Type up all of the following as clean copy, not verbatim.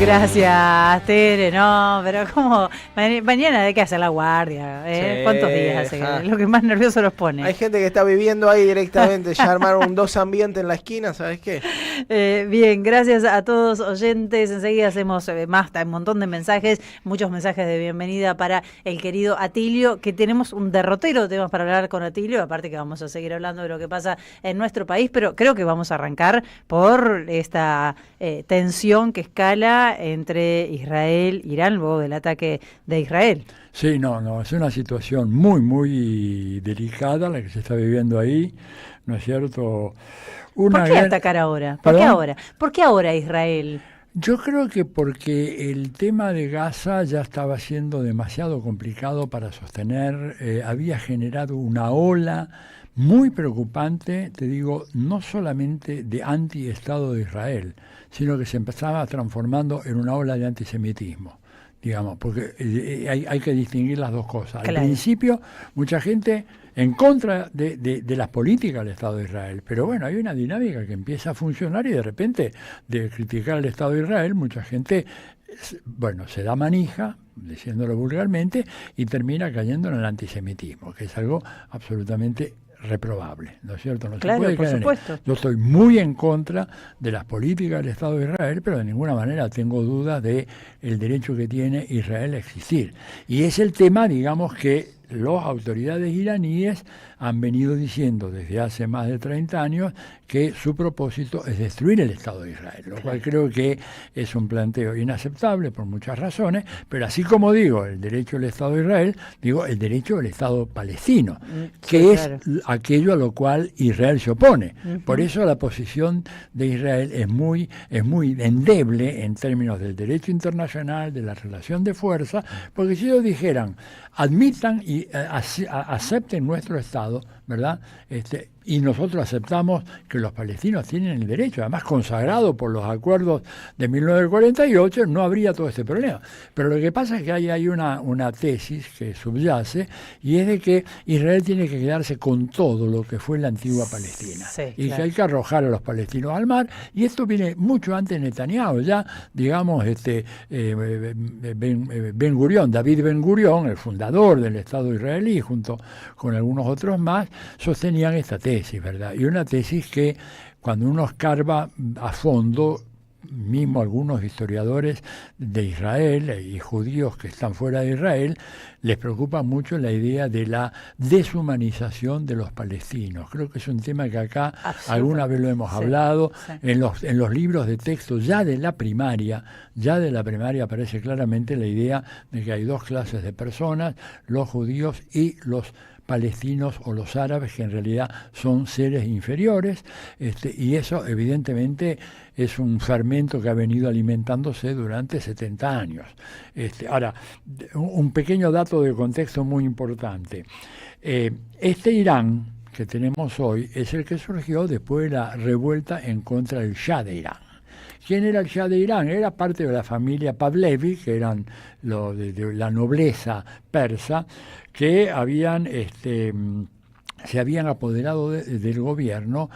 Gracias, Tere. No, pero como mañana hay que hacer la guardia. Sí, ¿Cuántos días hace? Lo que más nervioso los pone. Hay gente que está viviendo ahí directamente. Ya armaron un 2 ambiente en la esquina, ¿sabes qué? Bien, gracias a todos oyentes. Enseguida hacemos un montón de mensajes, muchos mensajes de bienvenida para el querido Atilio, que tenemos un derrotero de temas para hablar con Atilio. Aparte que vamos a seguir hablando de lo que pasa en nuestro país, pero creo que vamos a arrancar por esta tensión que escala entre Israel e Irán luego del ataque de Israel. Sí, es una situación muy, muy delicada la que se está viviendo ahí, ¿no es cierto? ¿Por qué atacar ahora? ¿Por qué ahora? ¿Por qué ahora Israel? Yo creo que porque el tema de Gaza ya estaba siendo demasiado complicado para sostener, había generado una ola muy preocupante, te digo, no solamente de anti-Estado de Israel, sino que se empezaba transformando en una ola de antisemitismo, digamos, porque hay que distinguir las dos cosas. Claro. Al principio, mucha gente en contra de las políticas del Estado de Israel, pero bueno, hay una dinámica que empieza a funcionar y de repente, de criticar al Estado de Israel, mucha gente, bueno, se da manija, diciéndolo vulgarmente, y termina cayendo en el antisemitismo, que es algo absolutamente reprobable, ¿no es cierto? No claro, se puede por caer supuesto. Yo estoy muy en contra de las políticas del Estado de Israel, pero de ninguna manera tengo dudas de el derecho que tiene Israel a existir. Y es el tema, digamos, que las autoridades iraníes han venido diciendo desde hace más de 30 años que su propósito es destruir el Estado de Israel, lo cual creo que es un planteo inaceptable por muchas razones, pero así como digo el derecho del Estado de Israel, digo el derecho del Estado palestino, que es aquello a lo cual Israel se opone. Por eso la posición de Israel es muy endeble en términos del derecho internacional, de la relación de fuerza, porque si ellos dijeran, admitan y acepten nuestro Estado, ¿verdad? Y nosotros aceptamos que los palestinos tienen el derecho, además consagrado por los acuerdos de 1948, no habría todo este problema. Pero lo que pasa es que hay una tesis que subyace, y es de que Israel tiene que quedarse con todo lo que fue la antigua Palestina, y claro, que hay que arrojar a los palestinos al mar, y esto viene mucho antes de Netanyahu, ya, digamos, Ben Gurión, David Ben Gurión, el fundador del Estado israelí, junto con algunos otros más, sostenían esta tesis, ¿verdad? Y una tesis que cuando uno escarba a fondo, mismo algunos historiadores de Israel y judíos que están fuera de Israel, les preocupa mucho la idea de la deshumanización de los palestinos. Creo que es un tema que acá alguna vez lo hemos hablado. En los libros de texto ya de la primaria aparece claramente la idea de que hay dos clases de personas, los judíos y los palestinos o los árabes, que en realidad son seres inferiores, y eso evidentemente es un fermento que ha venido alimentándose durante 70 años. Ahora, un pequeño dato de contexto muy importante. Este Irán que tenemos hoy es el que surgió después de la revuelta en contra del Shah de Irán. ¿Quién era el Shah de Irán? Era parte de la familia Pahlavi, que eran de la nobleza persa, que se habían apoderado del gobierno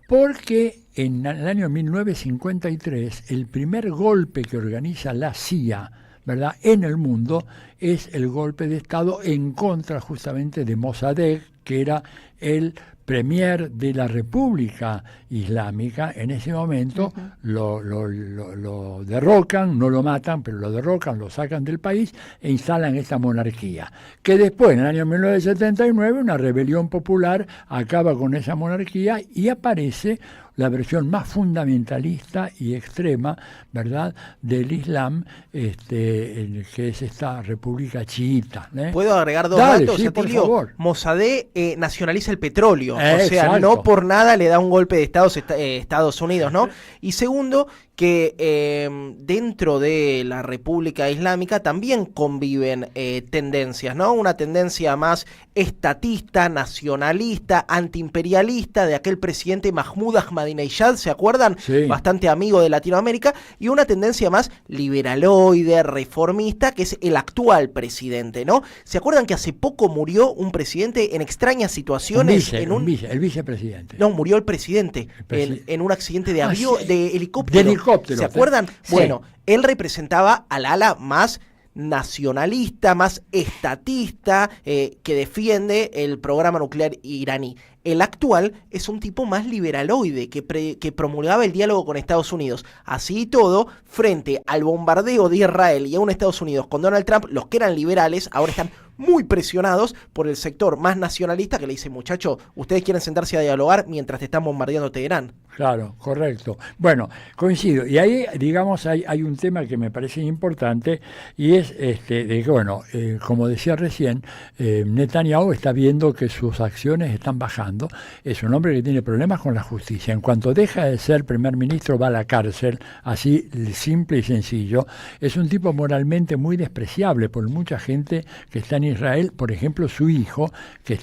porque en el año 1953 el primer golpe que organiza la CIA, ¿verdad?, en el mundo es el golpe de Estado en contra justamente de Mossadegh, que era el premier de la República Islámica. En ese momento lo derrocan, no lo matan, pero lo derrocan, lo sacan del país e instalan esta monarquía, que después, en el año 1979, una rebelión popular acaba con esa monarquía y aparece la versión más fundamentalista y extrema, ¿verdad?, del Islam, que es esta república chiita. ¿Puedo agregar dos datos, sí, Atilio? por favor. Mossadegh nacionaliza el petróleo, o sea, exacto, no por nada le da un golpe de Estado a Estados Unidos, ¿no? Y segundo, que dentro de la República Islámica también conviven tendencias, ¿no? Una tendencia más estatista, nacionalista, antiimperialista de aquel presidente Mahmoud Ahmadinejad, ¿se acuerdan? Sí. Bastante amigo de Latinoamérica, y una tendencia más liberaloide, reformista, que es el actual presidente, ¿no? ¿Se acuerdan que hace poco murió un presidente en extrañas situaciones? El vicepresidente. No, murió el presidente en un accidente de avión, sí, de helicóptero. helicópteros. ¿Se acuerdan? Sí. Bueno, él representaba al ala más nacionalista, más estatista, que defiende el programa nuclear iraní. El actual es un tipo más liberaloide, que promulgaba el diálogo con Estados Unidos. Así y todo, frente al bombardeo de Israel y a un Estados Unidos con Donald Trump, los que eran liberales ahora están muy presionados por el sector más nacionalista que le dice, muchacho, ustedes quieren sentarse a dialogar mientras te están bombardeando Teherán. Claro, correcto. Bueno, coincido. Y ahí, digamos, hay un tema que me parece importante y es de que, bueno, como decía recién, Netanyahu está viendo que sus acciones están bajando. Es un hombre que tiene problemas con la justicia. En cuanto deja de ser primer ministro, va a la cárcel, así simple y sencillo. Es un tipo moralmente muy despreciable por mucha gente que está en Israel. Por ejemplo, su hijo, que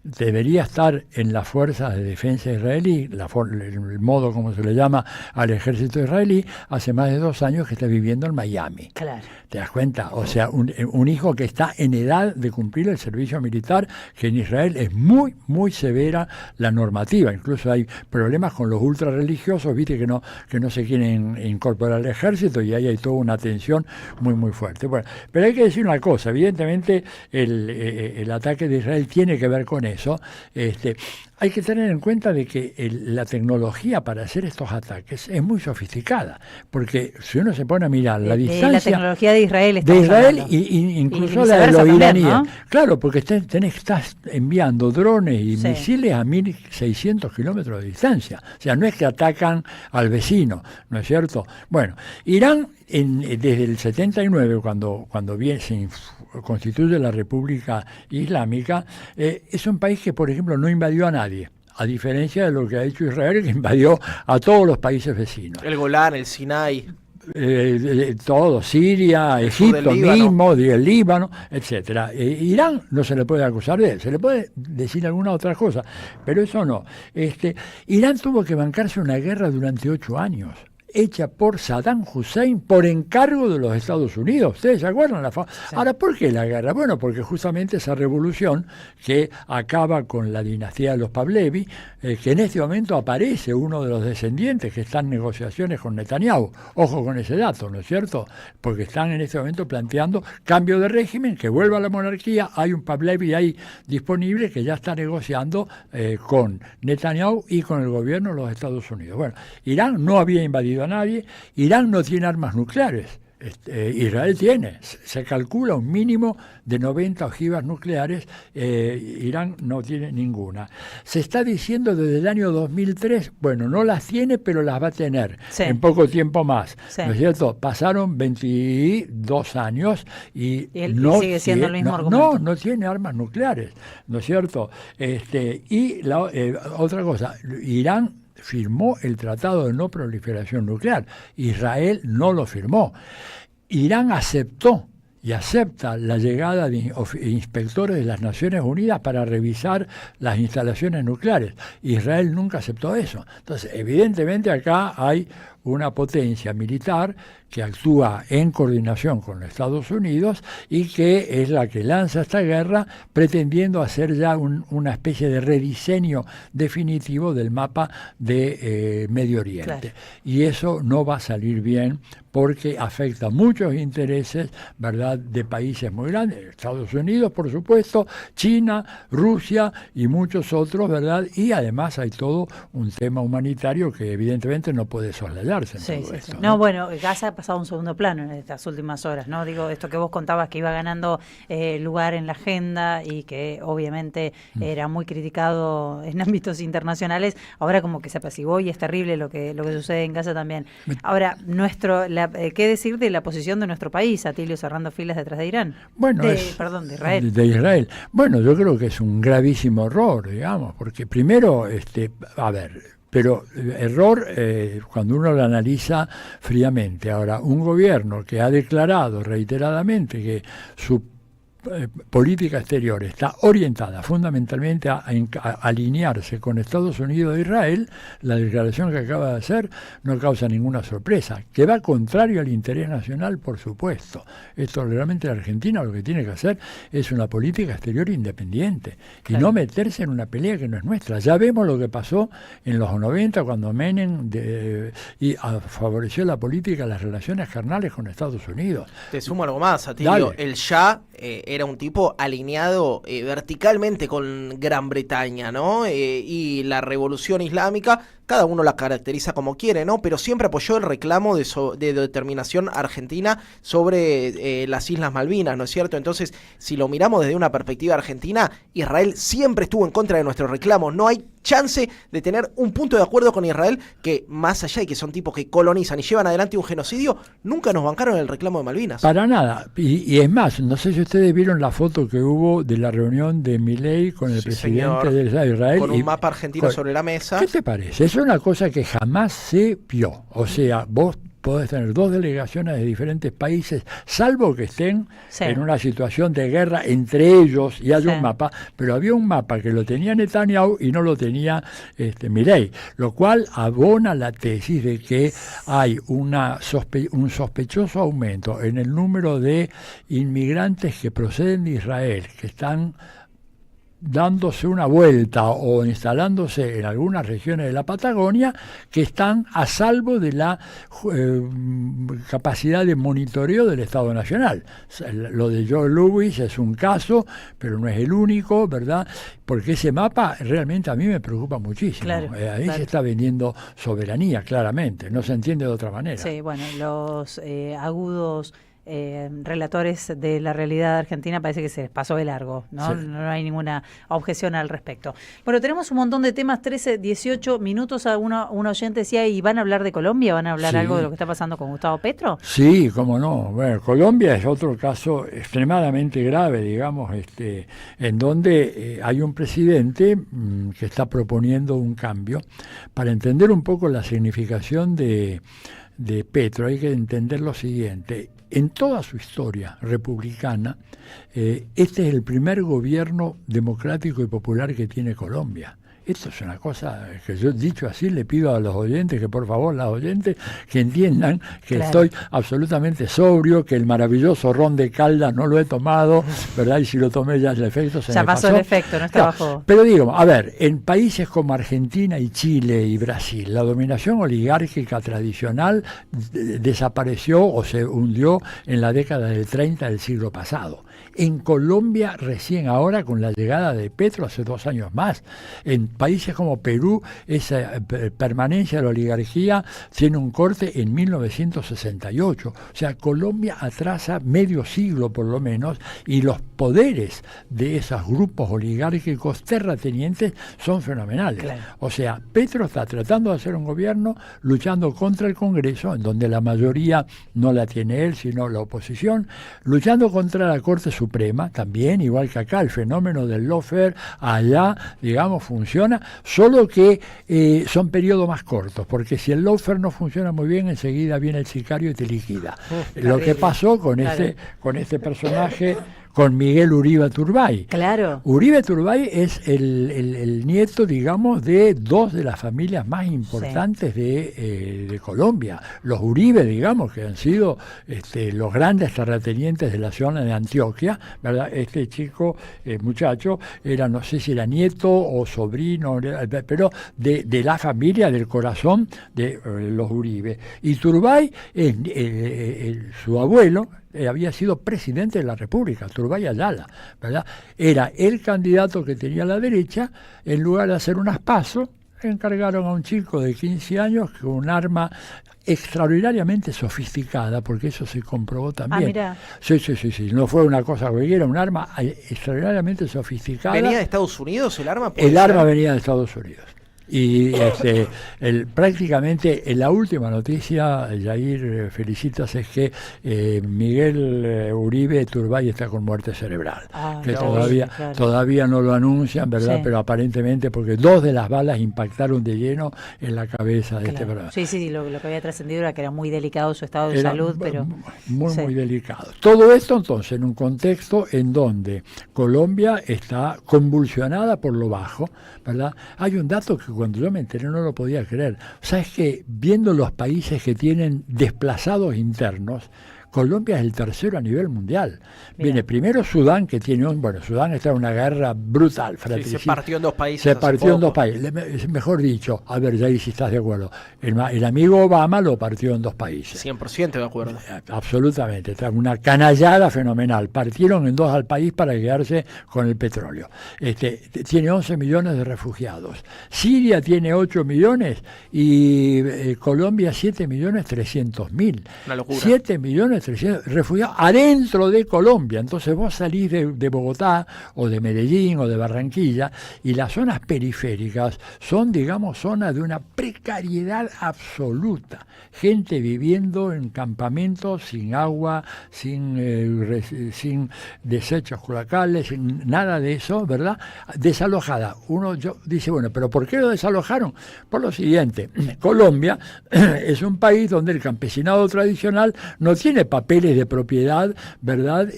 debería estar en las fuerzas de defensa israelí, el modo como se le llama al ejército israelí, hace más de 2 años que está viviendo en Miami. Claro. ¿Te das cuenta? O sea, un hijo que está en edad de cumplir el servicio militar, que en Israel es muy, muy severa la normativa. Incluso hay problemas con los ultrarreligiosos, viste, que no se quieren incorporar al ejército, y ahí hay toda una tensión muy, muy fuerte. Bueno, pero hay que decir una cosa, evidentemente el ataque de Israel tiene que ver con eso. Hay que tener en cuenta de que la tecnología para hacer estos ataques es muy sofisticada, porque si uno se pone a mirar la distancia... la tecnología de Israel y incluso y la de los también, iraníes. ¿no? Claro, porque estás enviando drones y misiles a 1.600 kilómetros de distancia. O sea, no es que atacan al vecino, ¿no es cierto? Bueno, Irán, desde el 79, cuando se constituye la República Islámica, es un país que, por ejemplo, no invadió a nadie, a diferencia de lo que ha hecho Israel, que invadió a todos los países vecinos. El Golán, el Sinai. Todo, Siria, Egipto mismo, el Líbano, etcétera. Irán no se le puede acusar de él, se le puede decir alguna otra cosa, pero eso no. Irán tuvo que bancarse una guerra durante 8 años. Hecha por Saddam Hussein por encargo de los Estados Unidos. ¿Ustedes se acuerdan? Sí. Ahora, ¿por qué la guerra? Bueno, porque justamente esa revolución que acaba con la dinastía de los Pahlavi, que en este momento aparece uno de los descendientes que están en negociaciones con Netanyahu. Ojo con ese dato, ¿no es cierto? Porque están en este momento planteando cambio de régimen, que vuelva a la monarquía. Hay un Pahlavi ahí disponible que ya está negociando con Netanyahu y con el gobierno de los Estados Unidos. Bueno, Irán no había invadido a nadie. Irán no tiene armas nucleares. Israel tiene, se calcula un mínimo de 90 ojivas nucleares. Irán no tiene ninguna. Se está diciendo desde el año 2003, bueno, no las tiene, pero las va a tener en poco tiempo más, ¿no es cierto? Pasaron 22 años y no sigue siendo el mismo argumento. No tiene armas nucleares, ¿no es cierto? Otra cosa, Irán firmó el Tratado de No Proliferación Nuclear. Israel no lo firmó. Irán aceptó y acepta la llegada de inspectores de las Naciones Unidas para revisar las instalaciones nucleares. Israel nunca aceptó eso. Entonces, evidentemente acá hay una potencia militar que actúa en coordinación con los Estados Unidos y que es la que lanza esta guerra pretendiendo hacer ya una especie de rediseño definitivo del mapa de Medio Oriente. Claro. Y eso no va a salir bien porque afecta muchos intereses, ¿verdad?, de países muy grandes, Estados Unidos, por supuesto, China, Rusia y muchos otros, ¿verdad? Y además hay todo un tema humanitario que evidentemente no puede soslayarse en todo esto. No, bueno, Gaza ha pasado a un segundo plano en estas últimas horas, ¿no? Digo, esto que vos contabas que iba ganando lugar en la agenda y que obviamente era muy criticado en ámbitos internacionales, ahora como que se apaciguó y es terrible lo que sucede en Gaza también. Ahora, ¿qué decir de la posición de nuestro país, Atilio, cerrando filas detrás de Irán? Bueno, de Israel. De Israel. Bueno, yo creo que es un gravísimo error, digamos, porque primero, pero error cuando uno lo analiza fríamente. Ahora, un gobierno que ha declarado reiteradamente que su política exterior está orientada fundamentalmente a alinearse con Estados Unidos e Israel, la declaración que acaba de hacer no causa ninguna sorpresa, que va contrario al interés nacional, por supuesto. Esto realmente la Argentina lo que tiene que hacer es una política exterior independiente y no meterse en una pelea que no es nuestra. Ya vemos lo que pasó en los 90 cuando Menem favoreció la política, las relaciones carnales con Estados Unidos. Te sumo algo más, Atilio. El Shah era un tipo alineado verticalmente con Gran Bretaña, ¿no? Y la revolución islámica, cada uno la caracteriza como quiere, ¿no? Pero siempre apoyó el reclamo de determinación argentina sobre las Islas Malvinas, ¿no es cierto? Entonces, si lo miramos desde una perspectiva argentina, Israel siempre estuvo en contra de nuestros reclamos. No hay chance de tener un punto de acuerdo con Israel, que más allá de que son tipos que colonizan y llevan adelante un genocidio, nunca nos bancaron el reclamo de Malvinas. Para nada. Y es más, no sé si ustedes vieron la foto que hubo de la reunión de Milei con el presidente de Israel. Con un mapa argentino sobre la mesa. ¿Qué te parece? Es una cosa que jamás se vio. O sea, vos podés tener dos delegaciones de diferentes países, salvo que estén en una situación de guerra entre ellos y haya un mapa, pero había un mapa que lo tenía Netanyahu y no lo tenía Milei, lo cual abona la tesis de que hay un sospechoso aumento en el número de inmigrantes que proceden de Israel, que están dándose una vuelta o instalándose en algunas regiones de la Patagonia, que están a salvo de la capacidad de monitoreo del Estado Nacional. Lo de Joe Louis es un caso, pero no es el único, ¿verdad? Porque ese mapa realmente a mí me preocupa muchísimo. Claro, ahí se está vendiendo soberanía, claramente, no se entiende de otra manera. Sí, bueno, los agudos relatores de la realidad argentina parece que se les pasó de largo, ¿no? Sí. No hay ninguna objeción al respecto. Bueno, tenemos un montón de temas, 13, 18 minutos, a un oyente decía, ¿y van a hablar de Colombia? ¿Van a hablar algo de lo que está pasando con Gustavo Petro? Sí, cómo no. Bueno, Colombia es otro caso extremadamente grave, digamos, en donde hay un presidente que está proponiendo un cambio. Para entender un poco la significación de Petro hay que entender lo siguiente. En toda su historia republicana, este es el primer gobierno democrático y popular que tiene Colombia. Esto es una cosa que yo, dicho así, le pido a los oyentes, que por favor, las oyentes, que entiendan que estoy absolutamente sobrio, que el maravilloso ron de Caldas no lo he tomado, ¿verdad? Y si lo tomé ya el efecto se me pasó. Ya pasó el efecto, no está bajo. Pero digo, a ver, en países como Argentina y Chile y Brasil, la dominación oligárquica tradicional desapareció o se hundió en la década del 30 del siglo pasado. En Colombia, recién ahora, con la llegada de Petro, hace 2 años más. En países como Perú, esa permanencia de la oligarquía tiene un corte en 1968. O sea, Colombia atrasa medio siglo por lo menos, y los poderes de esos grupos oligárquicos terratenientes son fenomenales. Claro. O sea, Petro está tratando de hacer un gobierno luchando contra el Congreso, en donde la mayoría no la tiene él, sino la oposición, luchando contra la Corte Suprema, también, igual que acá, el fenómeno del lawfare allá, digamos, funciona, solo que son periodos más cortos, porque si el lawfare no funciona muy bien, enseguida viene el sicario y te liquida. Lo que pasó con este personaje, con Miguel Uribe Turbay. Claro. Uribe Turbay es el nieto, digamos, de 2 de las familias más importantes de Colombia. Los Uribe, digamos, que han sido los grandes terratenientes de la zona de Antioquia, ¿verdad? Este chico, muchacho, era, no sé si era nieto o sobrino, pero de la familia, del corazón de los Uribe. Y Turbay, su abuelo, había sido presidente de la República, Turbay Ayala, ¿verdad? Era el candidato que tenía la derecha. En lugar de hacer unas PASO, encargaron a un chico de 15 años con un arma extraordinariamente sofisticada, porque eso se comprobó también. Mira. Sí, no fue una cosa cualquiera, un arma extraordinariamente sofisticada. ¿Venía de Estados Unidos el arma? El arma venía de Estados Unidos. Y prácticamente la última noticia, Jair, felicitas, es que Miguel Uribe Turbay está con muerte cerebral, que todavía no lo anuncian, ¿verdad? Sí. Pero aparentemente porque 2 de las balas impactaron de lleno en la cabeza de este programa. Sí, lo que había trascendido era que era muy delicado su estado de salud, pero... Muy delicado. Todo esto entonces en un contexto en donde Colombia está convulsionada por lo bajo, ¿verdad? Hay un dato que cuando yo me enteré no lo podía creer. O sea, es que viendo los países que tienen desplazados internos, Colombia es el tercero a nivel mundial. Viene primero Sudán, que tiene Sudán está en una guerra brutal, fratricida. Sí, se partió en 2 países. Se partió en 2 países. Mejor dicho, a ver, Jair, si estás de acuerdo. El amigo Obama lo partió en 2 países. 100% de acuerdo. Absolutamente. Una canallada fenomenal. Partieron en 2 al país para quedarse con el petróleo. Tiene 11 millones de refugiados. Siria tiene 8 millones y Colombia 7.300.000. Una locura. 7.300.000 refugiados adentro de Colombia. Entonces vos salís de Bogotá o de Medellín o de Barranquilla y las zonas periféricas son, digamos, zonas de una precariedad absoluta. Gente viviendo en campamentos sin agua, sin desechos cloacales, sin nada de eso, ¿verdad? Desalojada. Dice, bueno, ¿pero por qué lo desalojaron? Por lo siguiente, Colombia es un país donde el campesinado tradicional no tiene papeles de propiedad, ¿verdad?,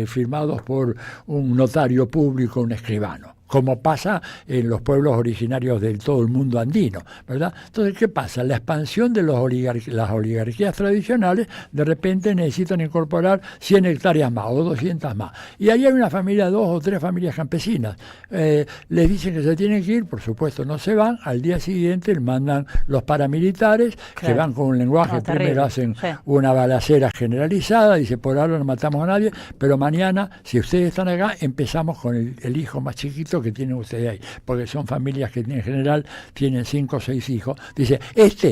firmados por un notario público, un escribano, como pasa en los pueblos originarios de todo el mundo andino, ¿verdad? Entonces, ¿qué pasa? La expansión de las oligarquías tradicionales, de repente necesitan incorporar 100 hectáreas más o 200 más. Y ahí hay una familia, 2 o 3 familias campesinas. Les dicen que se tienen que ir, por supuesto no se van, al día siguiente mandan los paramilitares, que van con un lenguaje, primero hacen una balacera generalizada, dice, por ahora no matamos a nadie, pero mañana, si ustedes están acá, empezamos con el hijo más chiquito que tienen ustedes ahí, porque son familias que en general tienen 5 o 6 hijos. Dice,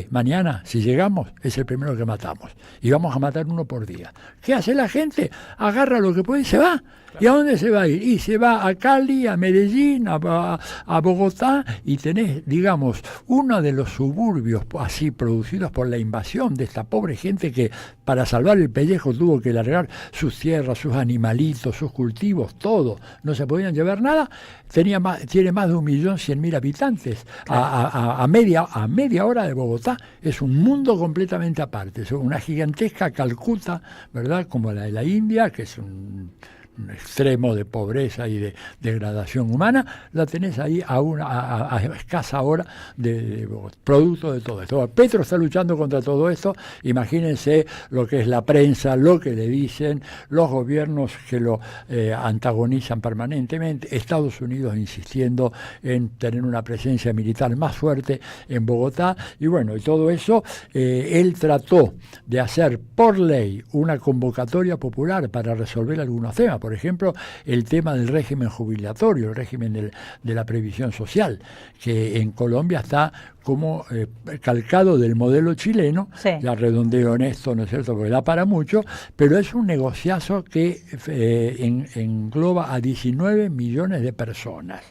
mañana, si llegamos, es el primero que matamos. Y vamos a matar 1 por día. ¿Qué hace la gente? Agarra lo que puede y se va. ¿Y a dónde se va a ir? Y se va a Cali, a Medellín, a Bogotá, y tenés, digamos, uno de los suburbios así producidos por la invasión de esta pobre gente que para salvar el pellejo tuvo que largar sus tierras, sus animalitos, sus cultivos, todo. No se podían llevar nada. Tiene más de 1.100.000 habitantes. A media hora de Bogotá. Es un mundo completamente aparte. Es una gigantesca Calcuta, ¿verdad?, como la de la India, que es un extremo de pobreza y de degradación humana, la tenés ahí a escasa hora de producto de todo esto. Petro está luchando contra todo esto. Imagínense lo que es la prensa, lo que le dicen, los gobiernos que lo antagonizan permanentemente, Estados Unidos insistiendo en tener una presencia militar más fuerte en Bogotá, y bueno, y todo eso, él trató de hacer por ley una convocatoria popular para resolver algunos temas. Por ejemplo, el tema del régimen jubilatorio, el régimen de la previsión social, que en Colombia está como calcado del modelo chileno. Ya redondeo en esto, ¿no es cierto?, porque da para mucho, pero es un negociazo que engloba a 19 millones de personas.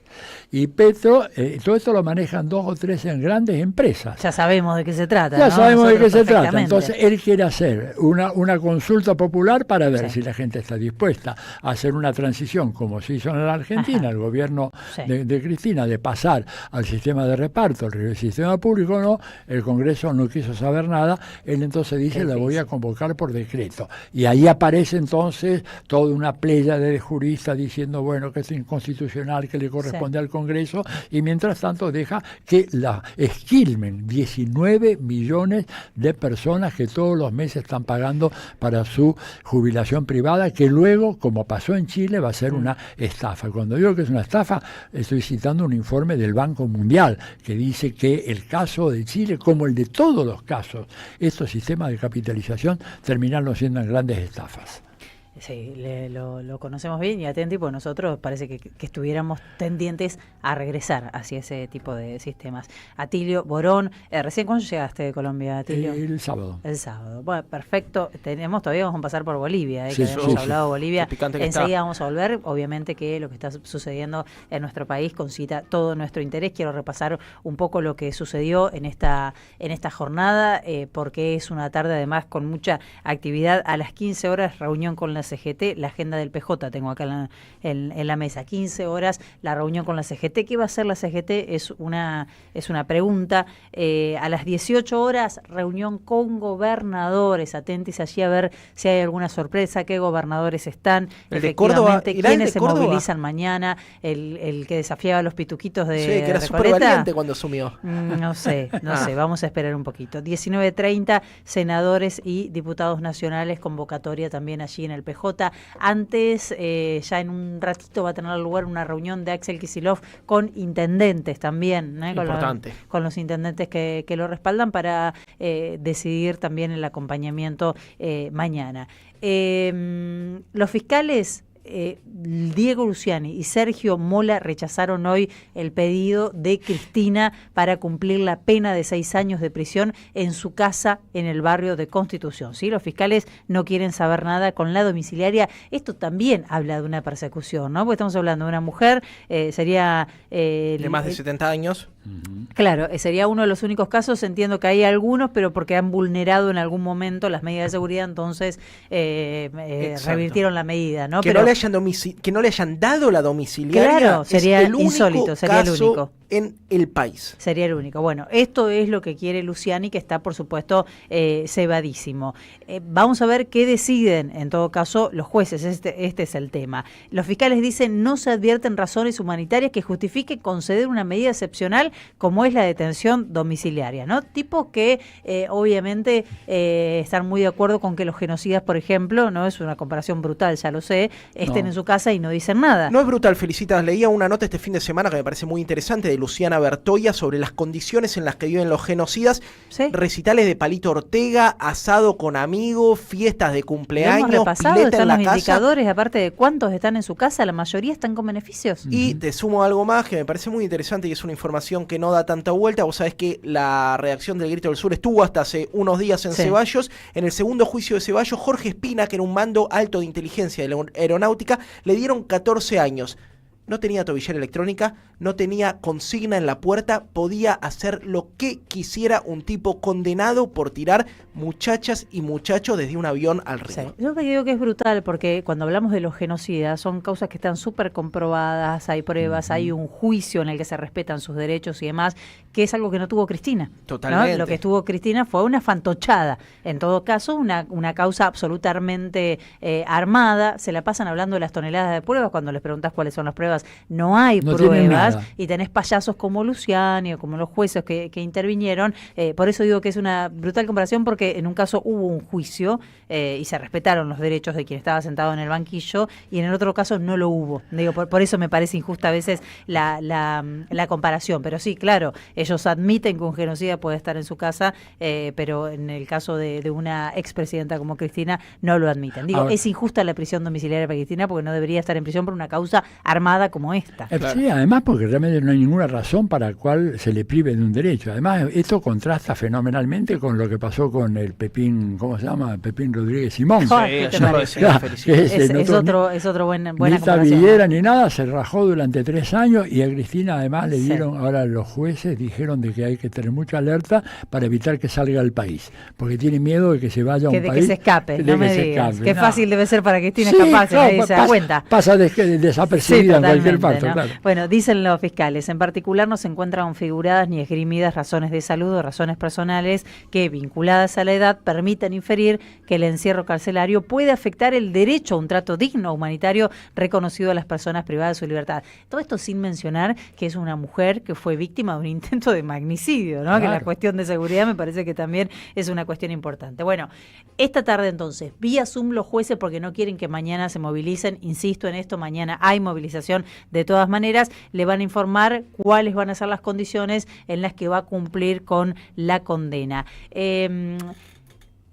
Y Petro, todo esto lo manejan 2 o 3 en grandes empresas. Ya sabemos de qué se trata. Ya sabemos de qué se trata. Entonces, él quiere hacer una consulta popular para ver si la gente está dispuesta a hacer una transición, como se hizo en la Argentina, el gobierno de Cristina, de pasar al sistema de reparto, al sistema público. No, el Congreso no quiso saber nada. Él entonces dice, la voy a convocar por decreto. Y ahí aparece entonces toda una playa de juristas diciendo, bueno, que es inconstitucional, que le corresponde al Congreso, y mientras tanto deja que la esquilmen 19 millones de personas que todos los meses están pagando para su jubilación privada, que luego, como pasó en Chile, va a ser una estafa. Cuando digo que es una estafa, estoy citando un informe del Banco Mundial que dice que el caso de Chile, como el de todos los casos, estos sistemas de capitalización terminaron siendo grandes estafas. Sí, lo conocemos bien y atenti, pues nosotros parece que estuviéramos tendientes a regresar hacia ese tipo de sistemas. Atilio Borón, recién ¿cuándo llegaste de Colombia, Atilio? El sábado. El sábado. Bueno, perfecto. Todavía vamos a pasar por Bolivia, Sí, que sí, habíamos sí. hablado de Bolivia. Enseguida vamos a volver. Obviamente que lo que está sucediendo en nuestro país concita todo nuestro interés. Quiero repasar un poco lo que sucedió en esta jornada, porque es una tarde además con mucha actividad. A las 15 horas, reunión con la CGT, la agenda del PJ tengo acá en la mesa. 15 horas, la reunión con la CGT. ¿Qué va a hacer la CGT? Es una pregunta. A las 18 horas, reunión con gobernadores. Atentis allí a ver si hay alguna sorpresa, qué gobernadores están. El de Córdoba, quiénes se Córdoba movilizan mañana. El que desafiaba a los pituquitos de Sí, que era súper Recoleta. valiente cuando asumió. No sé, vamos a esperar un poquito. 19:30, senadores y diputados nacionales, convocatoria también allí en el PJ. Antes, ya en un ratito va a tener lugar una reunión de Axel Kicillof con intendentes también, Importante. con los intendentes que lo respaldan para decidir también el acompañamiento mañana. Los fiscales Diego Luciani y Sergio Mola rechazaron hoy el pedido de Cristina para cumplir la pena de 6 años de prisión en su casa en el barrio de Constitución. ¿Sí? Los fiscales no quieren saber nada con la domiciliaria. Esto también habla de una persecución, ¿no? Porque estamos hablando de una mujer, sería... de más de 70 años. Claro, sería uno de los únicos casos. Entiendo que hay algunos, pero porque han vulnerado en algún momento las medidas de seguridad, entonces revirtieron la medida, ¿no? Que no le hayan dado la domiciliaria. Claro, sería es el único insólito, sería el caso único en el país. Sería el único. Bueno, esto es lo que quiere Luciani, que está, por supuesto, cebadísimo. Vamos a ver qué deciden, en todo caso, los jueces. Este es el tema. Los fiscales dicen no se advierten razones humanitarias que justifiquen conceder una medida excepcional como es la detención domiciliaria, ¿no? Tipos que, obviamente, están muy de acuerdo con que los genocidas, por ejemplo, no es una comparación brutal, ya lo sé, estén en su casa y no dicen nada. No es brutal, Felicitas. Leía una nota este fin de semana que me parece muy interesante de Luciana Bertoia sobre las condiciones en las que viven los genocidas. ¿Sí? Recitales de Palito Ortega, asado con amigos, fiestas de cumpleaños, ¿Lo hemos repasado? pileta Están en la los casa. Indicadores, aparte de cuántos están en su casa, la mayoría están con beneficios. Y te sumo algo más que me parece muy interesante y es una información que no da tanta vuelta. Vos sabés que la redacción del Grito del Sur estuvo hasta hace unos días en Ceballos. En el segundo juicio de Ceballos, Jorge Espina, que era un mando alto de inteligencia de la aeronáutica, le dieron 14 años. No tenía tobillera electrónica, no tenía consigna en la puerta, podía hacer lo que quisiera, un tipo condenado por tirar muchachas y muchachos desde un avión al río. Sí. Yo te digo que es brutal porque cuando hablamos de los genocidas son causas que están súper comprobadas, hay pruebas, hay un juicio en el que se respetan sus derechos y demás, que es algo que no tuvo Cristina. Totalmente. ¿No? Lo que tuvo Cristina fue una fantochada. En todo caso, una causa absolutamente armada. Se la pasan hablando de las toneladas de pruebas. Cuando les preguntas cuáles son las pruebas, no hay pruebas. Y tenés payasos como Luciani o como los jueces que intervinieron. Por eso digo que es una brutal comparación, porque en un caso hubo un juicio y se respetaron los derechos de quien estaba sentado en el banquillo, y en el otro caso no lo hubo. Digo, por eso me parece injusta a veces la comparación. Pero sí, claro, ellos admiten que un genocida puede estar en su casa, pero en el caso de una expresidenta como Cristina no lo admiten. Digo, es injusta la prisión domiciliaria para Cristina porque no debería estar en prisión por una causa armada como esta. Sí, además porque realmente no hay ninguna razón para la cual se le prive de un derecho. Además, esto contrasta fenomenalmente con lo que pasó con el Pepín, ¿cómo se llama? Pepín Rodríguez Simón. Es otro buena ni comparación. tabillera ni nada, se rajó durante 3 años y a Cristina además le dieron, ahora los jueces dijeron de que hay que tener mucha alerta para evitar que salga del país, porque tiene miedo de que se vaya a un país. Que se escape, no me digas. Qué fácil debe ser para Cristina escaparse, nadie se da cuenta. Pasa desapercibida en cualquier parte, ¿no? claro. Bueno, dicen los fiscales, en particular no se encuentran configuradas ni esgrimidas razones de salud o razones personales que, vinculadas a la edad, permitan inferir que el encierro carcelario puede afectar el derecho a un trato digno, humanitario, reconocido a las personas privadas de su libertad. Todo esto sin mencionar que es una mujer que fue víctima de un intento de magnicidio, ¿no? Claro. Que la cuestión de seguridad me parece que también es una cuestión importante. Bueno, esta tarde entonces, vía Zoom los jueces, porque no quieren que mañana se movilicen, insisto en esto, mañana hay movilización de todas maneras, le van a informar cuáles van a ser las condiciones en las que va a cumplir con la condena.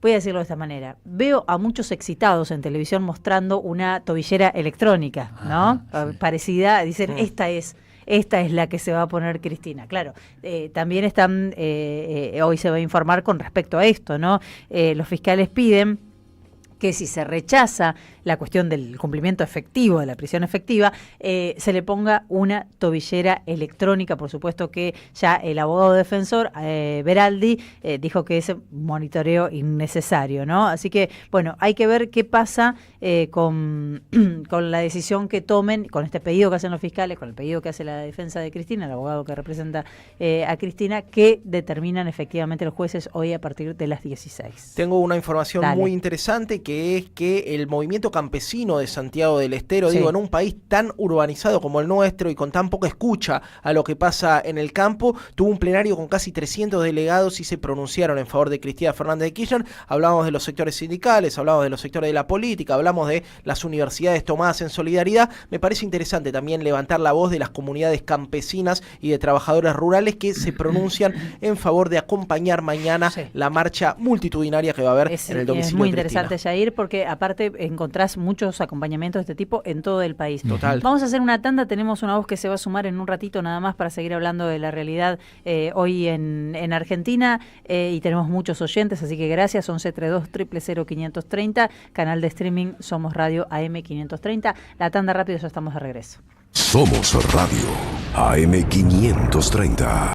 voy a decirlo de esta manera, veo a muchos excitados en televisión mostrando una tobillera electrónica, ¿no? Sí. Parecida, dicen, esta es la que se va a poner Cristina. Claro, también están, hoy se va a informar con respecto a esto, ¿no? Los fiscales piden que si se rechaza la cuestión del cumplimiento efectivo, de la prisión efectiva, se le ponga una tobillera electrónica. Por supuesto que ya el abogado defensor, Beraldi, dijo que es monitoreo innecesario, ¿no? Así que, bueno, hay que ver qué pasa con la decisión que tomen, con este pedido que hacen los fiscales, con el pedido que hace la defensa de Cristina, el abogado que representa a Cristina, que determinan efectivamente los jueces hoy a partir de las 16. Tengo una información Dale. muy interesante, que es que el movimiento campesino de Santiago del Estero, Sí. digo, en un país tan urbanizado como el nuestro y con tan poca escucha a lo que pasa en el campo, tuvo un plenario con casi 300 delegados y se pronunciaron en favor de Cristina Fernández de Kirchner. Hablamos de los sectores sindicales, hablamos de los sectores de la política, hablamos de las universidades tomadas en solidaridad. Me parece interesante también levantar la voz de las comunidades campesinas y de trabajadores rurales que se pronuncian en favor de acompañar mañana la marcha multitudinaria que va a haber en el domicilio Es muy de Cristina. interesante, Jair, porque aparte encontrás muchos acompañamientos de este tipo en todo el país. Total. Vamos a hacer una tanda, tenemos una voz que se va a sumar en un ratito nada más para seguir hablando de la realidad hoy en Argentina, y tenemos muchos oyentes, así que gracias. 1132-000-530, canal de streaming Somos Radio AM530. La tanda rápido, ya estamos de regreso. Somos Radio AM530.